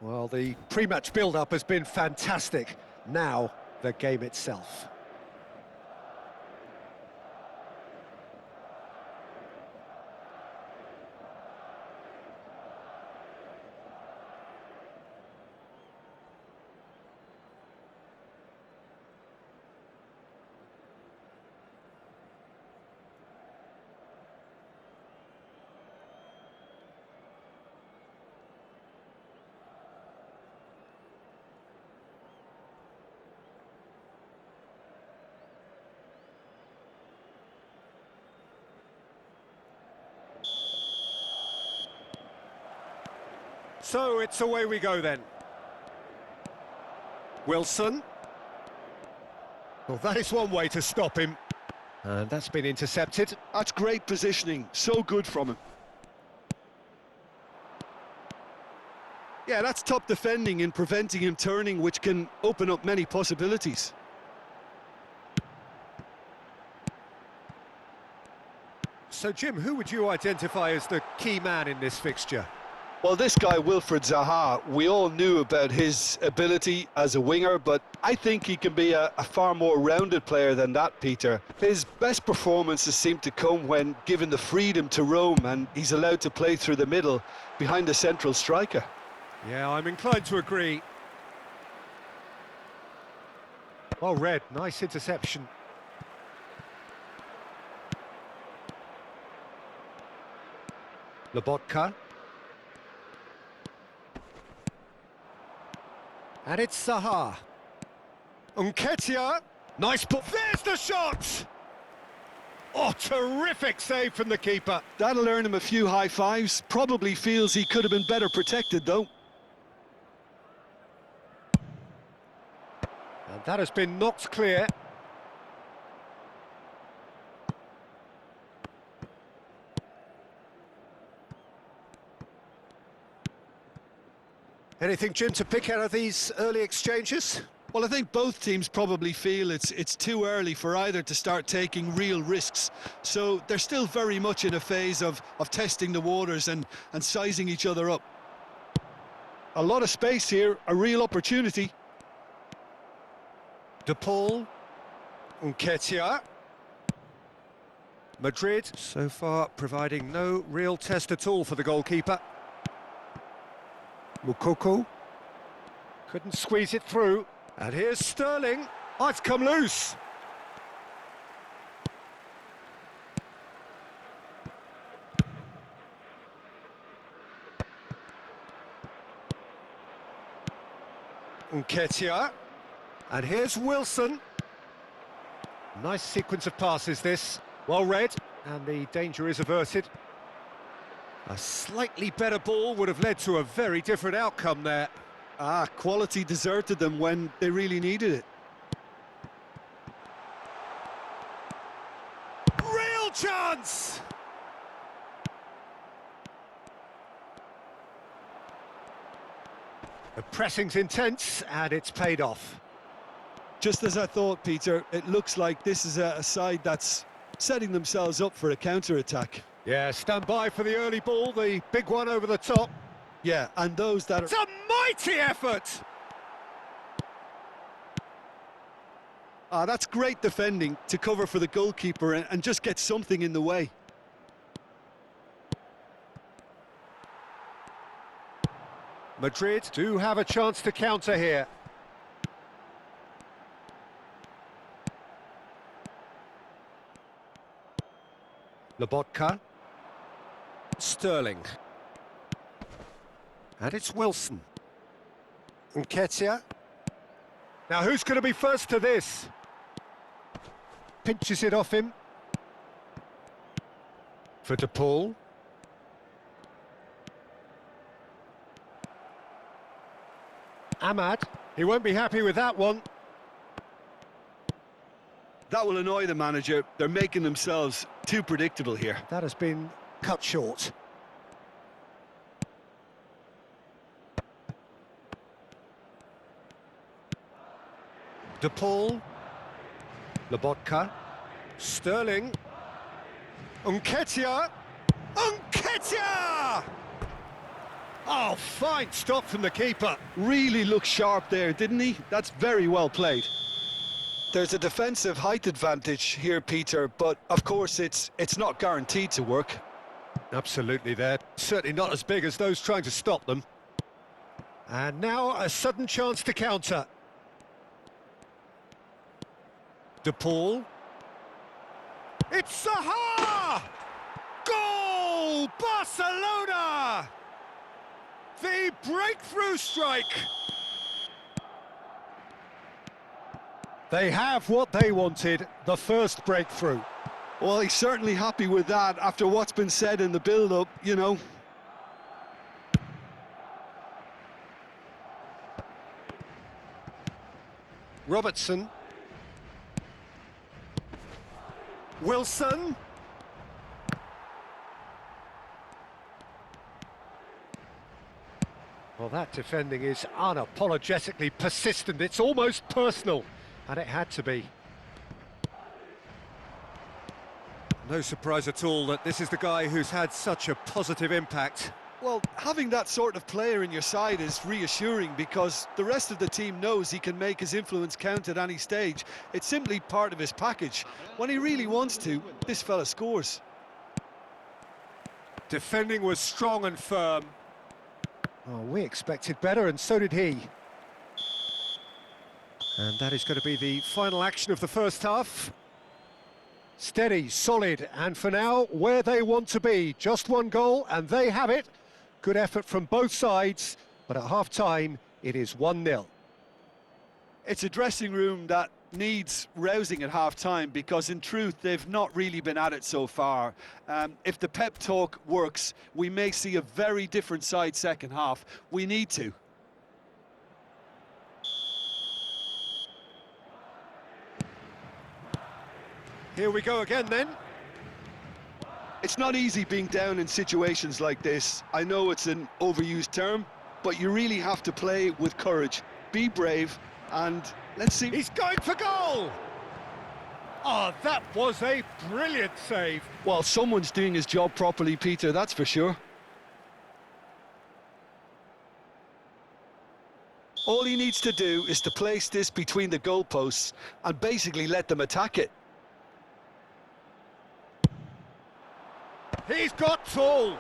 Well, the pre-match build-up has been fantastic. Now, the game itself. So it's away we go then. Wilson. Well, that is one way to stop him. And that's been intercepted. That's great positioning, so good from him. Yeah, that's top defending and preventing him turning, which can open up many possibilities. So, Jim, who would you identify as the key man in this fixture? Well, this guy, Wilfried Zaha, we all knew about his ability as a winger, but I think he can be a far more rounded player than that, Peter. His best performances seem to come when given the freedom to roam and he's allowed to play through the middle behind the central striker. Yeah, I'm inclined to agree. Well read, nice interception. Lobotka. And it's Zaha. Nketiah. Nice ball. There's the shot! Oh, terrific save from the keeper. That'll earn him a few high fives. Probably feels he could have been better protected, though. And that has been knocked clear. Anything, Jim, to pick out of these early exchanges? Well, I think both teams probably feel it's too early for either to start taking real risks. So they're still very much in a phase of testing the waters and sizing each other up. A lot of space here, a real opportunity. De Paul. Nketiah. Madrid, so far, providing no real test at all for the goalkeeper. Moukoko. Couldn't squeeze it through. And here's Sterling. Oh, it's come loose. Nketiah. And here's Wilson. Nice sequence of passes, this. Well read. And the danger is averted. A slightly better ball would have led to a very different outcome there. Quality deserted them when they really needed it. Real chance! The pressing's intense, and it's paid off. Just as I thought, Peter, it looks like this is a side that's setting themselves up for a counter-attack. Yeah, stand by for the early ball, the big one over the top. Yeah, and those that are... It's a mighty effort! That's great defending to cover for the goalkeeper and just get something in the way. Madrid do have a chance to counter here. Lobotka. Sterling. And it's Wilson. Nketiah. Now who's going to be first to this? Pinches it off him. For De Paul. Ahmad. He won't be happy with that one. That will annoy the manager. They're making themselves too predictable here. That has been cut short. De Paul. Lobotka. Sterling. Nketiah. Nketiah! Oh, fine stop from the keeper. Really looked sharp there, didn't he? That's very well played. There's a defensive height advantage here, Peter, but of course it's not guaranteed to work. Absolutely there. Certainly not as big as those trying to stop them. And now a sudden chance to counter. De Paul. It's Zaha! Goal! Barcelona! The breakthrough strike! They have what they wanted, the first breakthrough. Well, he's certainly happy with that after what's been said in the build-up, you know. Robertson. Wilson. Well, that defending is unapologetically persistent. It's almost personal, and it had to be. No surprise at all that this is the guy who's had such a positive impact. Well, having that sort of player in your side is reassuring because the rest of the team knows he can make his influence count at any stage. It's simply part of his package. When he really wants to, this fella scores. Defending was strong and firm. Oh, we expected better, and so did he. And that is going to be the final action of the first half. Steady, solid, and for now, where they want to be. Just one goal, and they have it. Good effort from both sides, but at half-time, it is 1-0. It's a dressing room that needs rousing at half-time because, in truth, they've not really been at it so far. If the pep talk works, we may see a very different side second half. We need to. Here we go again, then. It's not easy being down in situations like this. I know it's an overused term, but you really have to play with courage. Be brave, and let's see. He's going for goal! Oh, that was a brilliant save. Well, someone's doing his job properly, Peter, that's for sure. All he needs to do is to place this between the goalposts and basically let them attack it. He's got tall.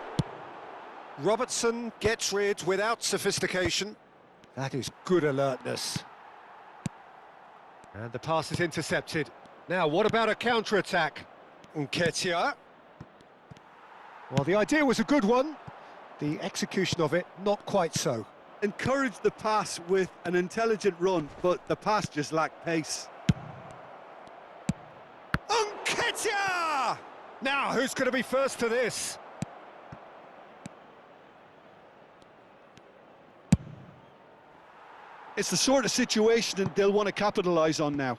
Robertson gets rid without sophistication. That is good alertness. And the pass is intercepted. Now, what about a counter-attack? Nketiah. Well, the idea was a good one. The execution of it, not quite so. Encouraged the pass with an intelligent run, but the pass just lacked pace. Nketiah! Now, who's going to be first to this? It's the sort of situation that they'll want to capitalise on now.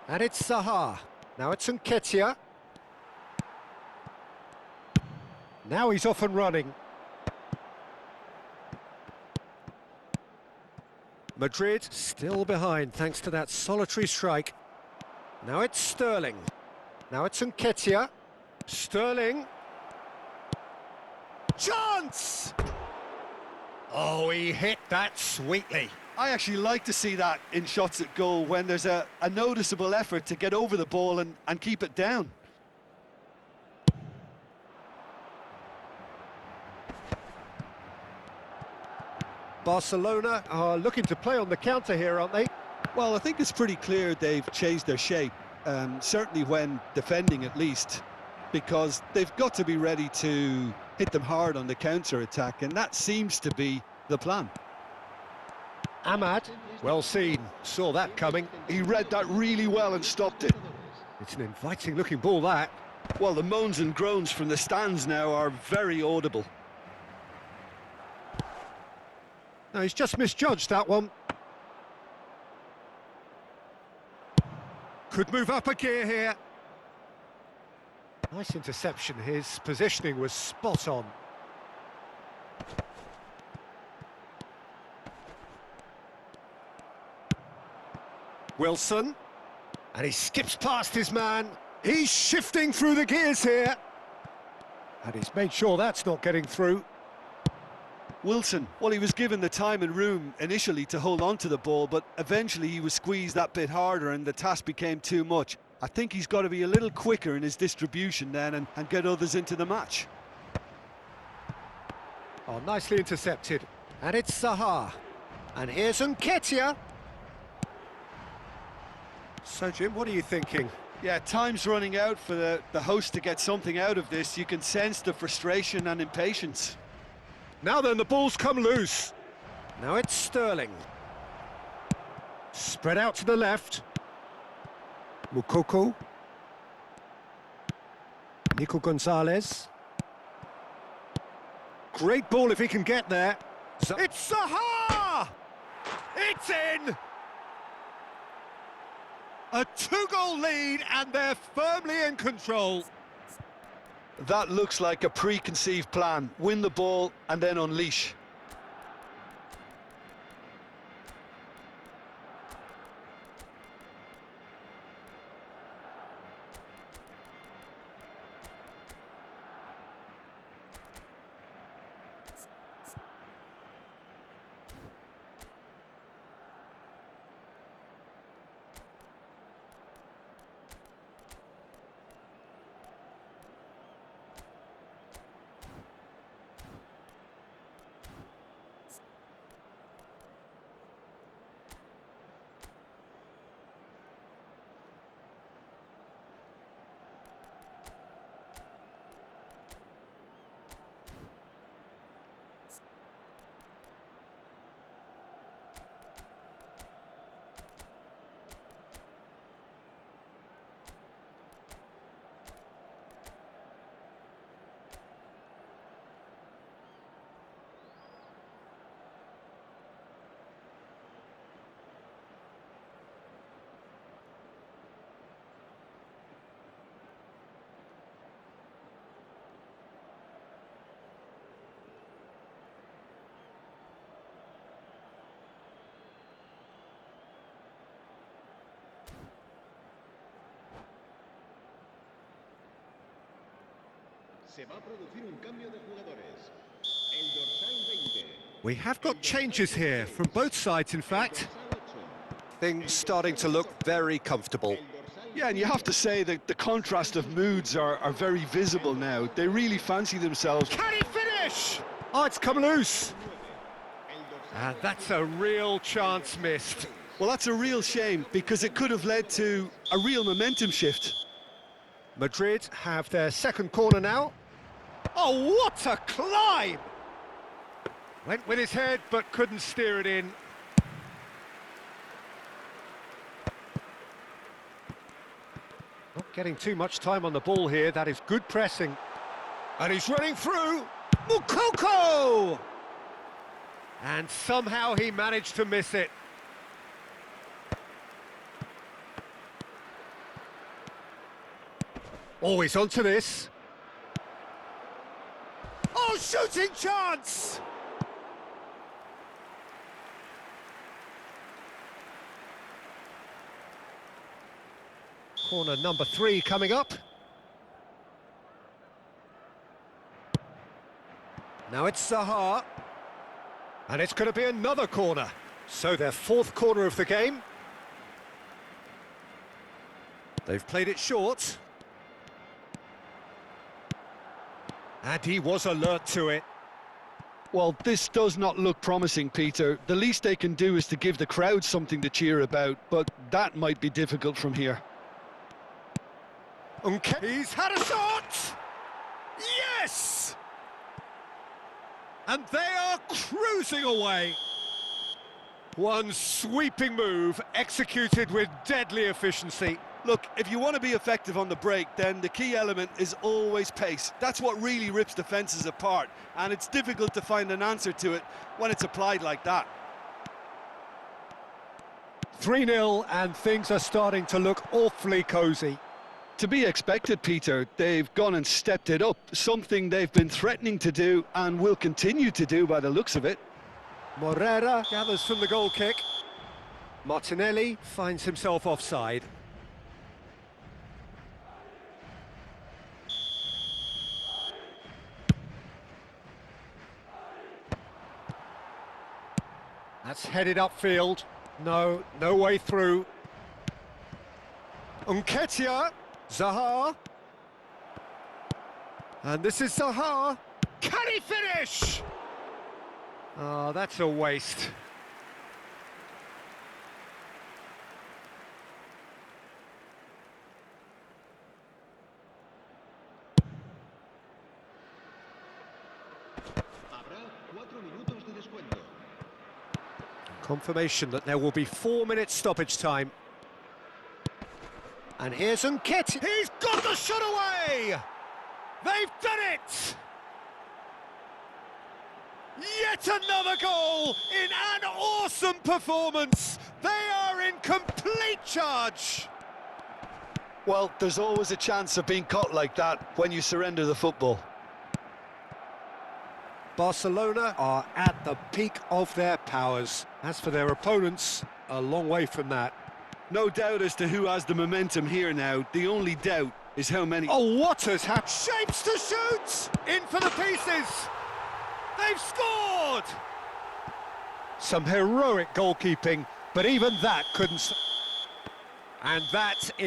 And it's Zaha. Now it's Nketiah. Now he's off and running. Madrid still behind thanks to that solitary strike. Now it's Sterling. Now it's Nketiah. Sterling. Chance! Oh, he hit that sweetly. I actually like to see that in shots at goal when there's a noticeable effort to get over the ball and keep it down. Barcelona are looking to play on the counter here, aren't they? Well, I think it's pretty clear they've changed their shape, certainly when defending at least, because they've got to be ready to hit them hard on the counter-attack, and that seems to be the plan. Ahmad, well seen, saw that coming. He read that really well and stopped it. It's an inviting-looking ball, that. Well, the moans and groans from the stands now are very audible. No, he's just misjudged that one. Could move up a gear here. Nice interception, his positioning was spot on. Wilson. And he skips past his man. He's shifting through the gears here. And he's made sure that's not getting through. Wilson, well, he was given the time and room initially to hold on to the ball, but eventually he was squeezed that bit harder and the task became too much. I think he's got to be a little quicker in his distribution then and get others into the match. Oh, nicely intercepted. And it's Zaha. And here's Nketiah. So, Jim, what are you thinking? Yeah, time's running out for the host to get something out of this. You can sense the frustration and impatience. Now then, the ball's come loose. Now it's Sterling. Spread out to the left. Moukoko. Nico Gonzalez. Great ball if he can get there. It's Zaha! It's in! A two-goal lead, and they're firmly in control. That looks like a preconceived plan. Win the ball and then unleash. Se va a producir un cambio de jugadores. El dorsal 20. We have got changes here, from both sides, in fact. Things starting to look very comfortable. Yeah, and you have to say that the contrast of moods are very visible now. They really fancy themselves. Can he finish? Oh, it's come loose. And that's a real chance missed. Well, that's a real shame because it could have led to a real momentum shift. Madrid have their second corner now. Oh, what a climb! Went with his head, but couldn't steer it in. Not getting too much time on the ball here. That is good pressing. And he's running through. Moukoko! And somehow he managed to miss it. Always onto this. Oh, shooting chance! Corner number 3 coming up. Now it's Zaha. And it's going to be another corner. So their fourth corner of the game. They've played it short. And he was alert to it. Well, this does not look promising, Peter. The least they can do is to give the crowd something to cheer about, but that might be difficult from here. Okay, he's had a shot! Yes! And they are cruising away. One sweeping move, executed with deadly efficiency. Look, if you want to be effective on the break, then the key element is always pace. That's what really rips defences apart, and it's difficult to find an answer to it when it's applied like that. 3-0, and things are starting to look awfully cosy. To be expected, Peter. They've gone and stepped it up, something they've been threatening to do and will continue to do by the looks of it. Morera gathers from the goal kick. Martinelli finds himself offside. That's headed upfield. No way through. Nketiah, Zaha. And this is Zaha. Can he finish? Oh, that's a waste. Habrá 4 minutos de descuento. Confirmation that there will be 4 minutes stoppage time. And here's Nketiah. He's got the shot away! They've done it! Yet another goal in an awesome performance. They are in complete charge. Well, there's always a chance of being caught like that when you surrender the football. Barcelona are at the peak of their powers. As for their opponents, a long way from that. No doubt as to who has the momentum here now. The only doubt is how many... Oh, what has happened? Shapes to shoot! In for the pieces! They've scored! Some heroic goalkeeping, but even that couldn't... And that is...